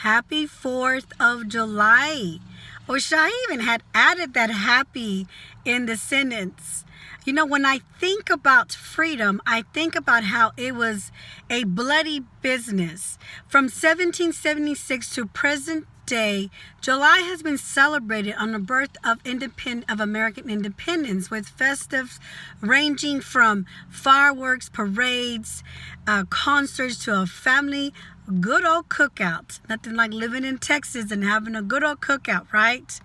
Happy 4th of July. Or should I even had added that happy in the sentence? You know, when I think about freedom, I think about how it was a bloody business. From 1776 to present day, July has been celebrated on the birth of American independence, with festives ranging from fireworks, parades, concerts, to a family good old cookout. Nothing like living in Texas and having a good old cookout, right?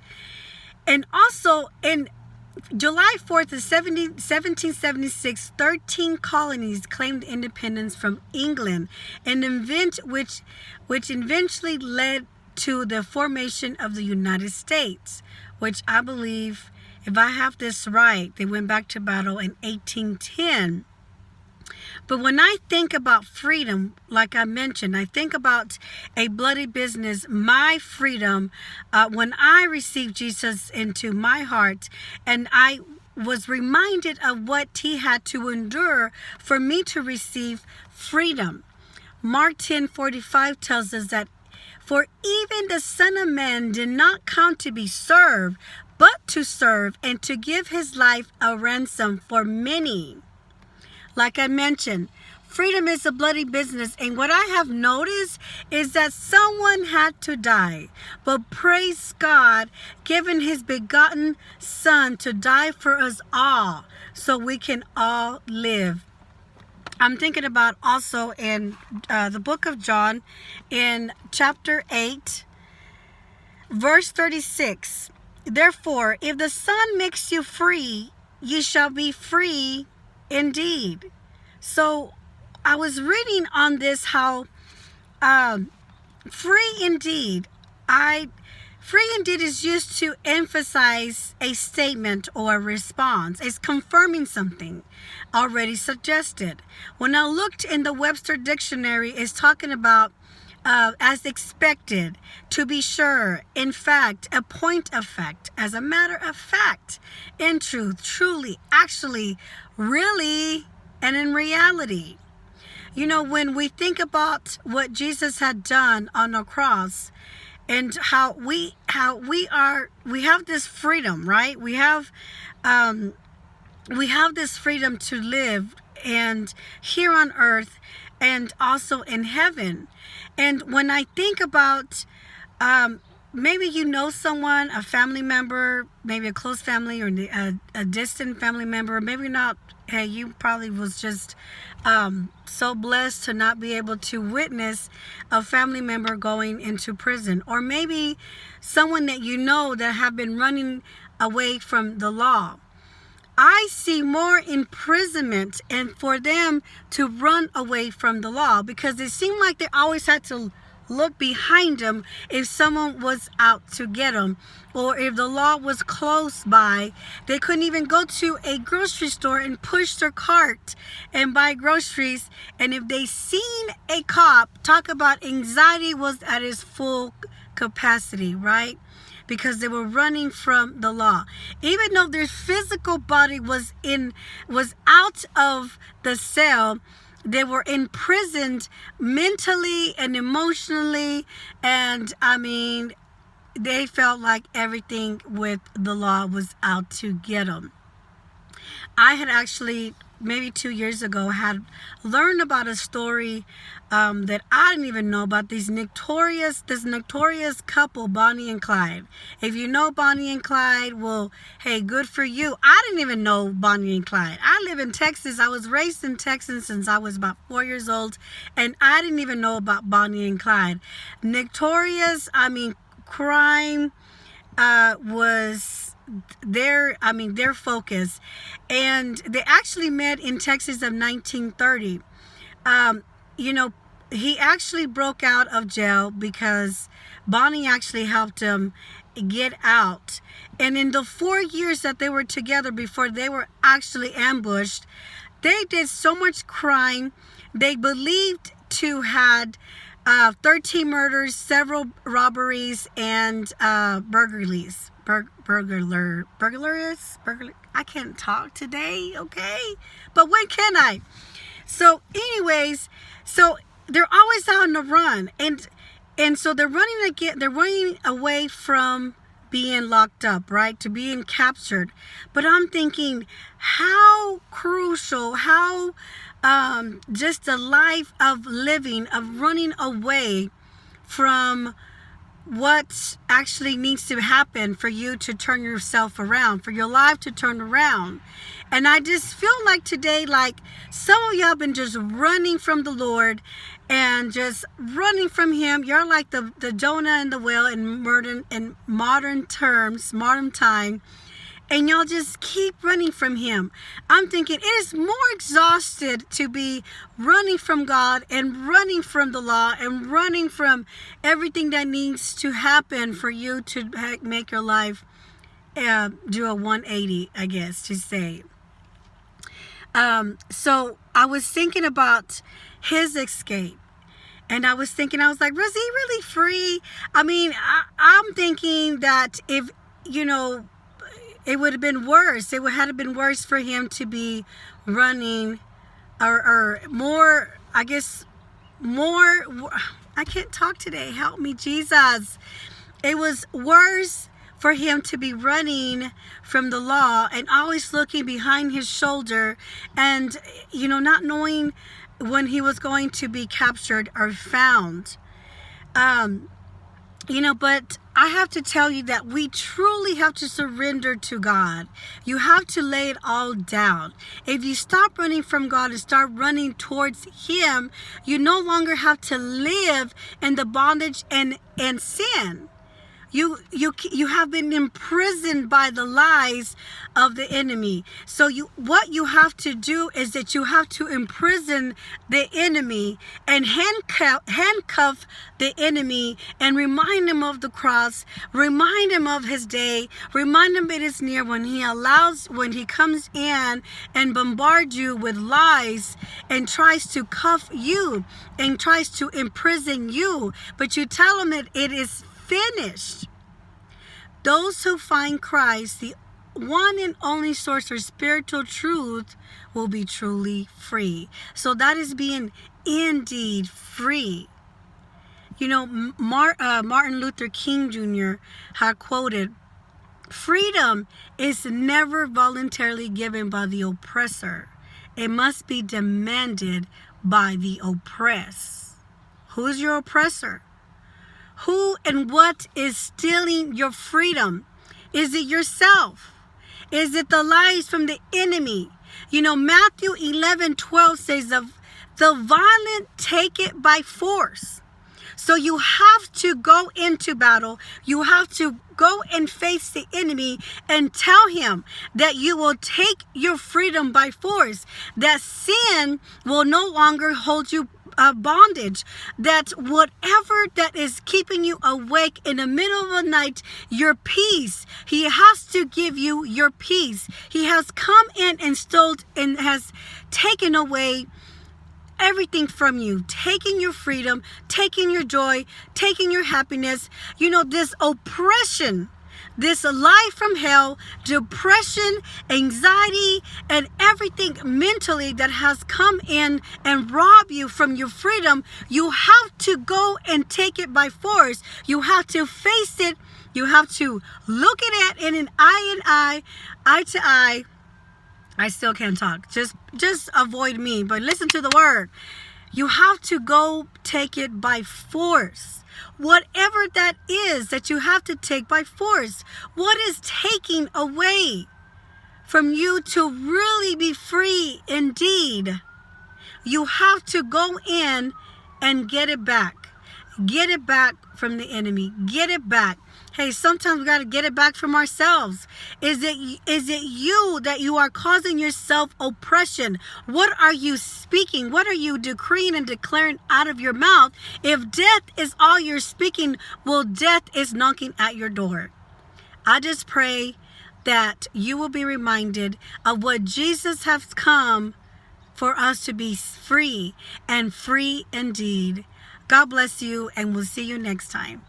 And also in July 4th of 1776, 13 colonies claimed independence from England, an event which eventually led to the formation of the United States, which I believe, if I have this right, they went back to battle in 1810. But when I think about freedom, like I mentioned, I think about a bloody business, my freedom, when I received Jesus into my heart, and I was reminded of what he had to endure for me to receive freedom. Mark 10:45 tells us that, for even the Son of Man did not come to be served, but to serve and to give his life a ransom for many. Like I mentioned, freedom is a bloody business. And what I have noticed is that someone had to die. But praise God, giving his begotten Son to die for us all so we can all live. I'm thinking about also in the book of John, in chapter 8, verse 36. Therefore, if the Son makes you free, you shall be free indeed. So I was reading on this how free indeed is used to emphasize a statement or a response. It's confirming something already suggested. When I looked in the Webster dictionary, it's talking about as expected, to be sure, in fact, a point of fact, as a matter of fact, in truth, truly, actually, really, and in reality. You know, when we think about what Jesus had done on the cross, and how we have this freedom, right? We have this freedom to live, and here on earth and also in heaven. And when I think about maybe you know someone, a family member, maybe a close family, or a distant family member, maybe not. Hey, you probably was just so blessed to not be able to witness a family member going into prison. Or maybe someone that you know that have been running away from the law. I see more imprisonment and for them to run away from the law, because it seemed like they always had to look behind them if someone was out to get them, or if the law was close by. They couldn't even go to a grocery store and push their cart and buy groceries. And if they seen a cop, talk about anxiety was at its full capacity, right? Because they were running from the law. Even though their physical body was out of the cell, they were imprisoned mentally and emotionally, and I mean, they felt like everything with the law was out to get them. I had actually, maybe 2 years ago, had learned about a story that I didn't even know about. This notorious couple, Bonnie and Clyde. If you know Bonnie and Clyde, well, hey, good for you. I didn't even know Bonnie and Clyde. I live in Texas. I was raised in Texas since I was about 4 years old, and I didn't even know about Bonnie and Clyde. Notorious, crime was their focus, and they actually met in Texas of 1930. He actually broke out of jail because Bonnie actually helped him get out. And in the 4 years that they were together before they were actually ambushed, they did so much crime. They believed to had 13 murders, several robberies, and burglaries. I can't talk today, okay? But when can I? So anyways, so they're always on the run. And And so they're running away from being locked up, right? To being captured. But I'm thinking how crucial, how just the life of living, of running away from what actually needs to happen for you to turn yourself around, for your life to turn around. And I just feel like today, like some of y'all have been just running from the Lord and just running from Him. You're like the Jonah and the whale in modern time. And y'all just keep running from Him. I'm thinking it is more exhausted to be running from God and running from the law and running from everything that needs to happen for you to make your life do a 180, I guess, to say. So I was thinking about His escape. And I was like, was He really free? I mean, I'm thinking that if, it would have been worse. It would have been worse for Him to be running or more, I can't talk today. Help me, Jesus. It was worse for Him to be running from the law and always looking behind His shoulder and, not knowing when He was going to be captured or found. But I have to tell you that we truly have to surrender to God. You have to lay it all down. If you stop running from God and start running towards Him, you no longer have to live in the bondage and sin. You have been imprisoned by the lies of the enemy. So what you have to do is that you have to imprison the enemy and handcuff the enemy and remind him of the cross, remind him of his day, remind him it is near when he comes in and bombards you with lies and tries to cuff you and tries to imprison you. But you tell him that it is finished. Those who find Christ, the one and only source of spiritual truth, will be truly free. So that is being indeed free. Martin Luther King Jr. had quoted, "Freedom is never voluntarily given by the oppressor. It must be demanded by the oppressed." Who's your oppressor? Who and what is stealing your freedom? Is it yourself? Is it the lies from the enemy? Matthew 11:12 says, the violent take it by force. So you have to go into battle. You have to go and face the enemy and tell him that you will take your freedom by force, that sin will no longer hold you bondage, that whatever that is keeping you awake in the middle of the night, your peace, He has to give you your peace. He has come in and stole and has taken away everything from you, taking your freedom, taking your joy, taking your happiness. This oppression, this life from hell, depression, anxiety, and everything mentally that has come in and rob you from your freedom, you have to go and take it by force. You have to face it. You have to look at it in an eye to eye. I still can't talk. Just avoid me, but listen to the word. You have to go take it by force. Whatever that is that you have to take by force. What is taking away from you to really be free indeed? You have to go in and get it back. Get it back from the enemy. Get it back. Hey, sometimes we got to get it back from ourselves. Is it you that you are causing yourself oppression? What are you speaking? What are you decreeing and declaring out of your mouth? If death is all you're speaking, well, death is knocking at your door. I just pray that you will be reminded of what Jesus has come for us to be free and free indeed. God bless you, and we'll see you next time.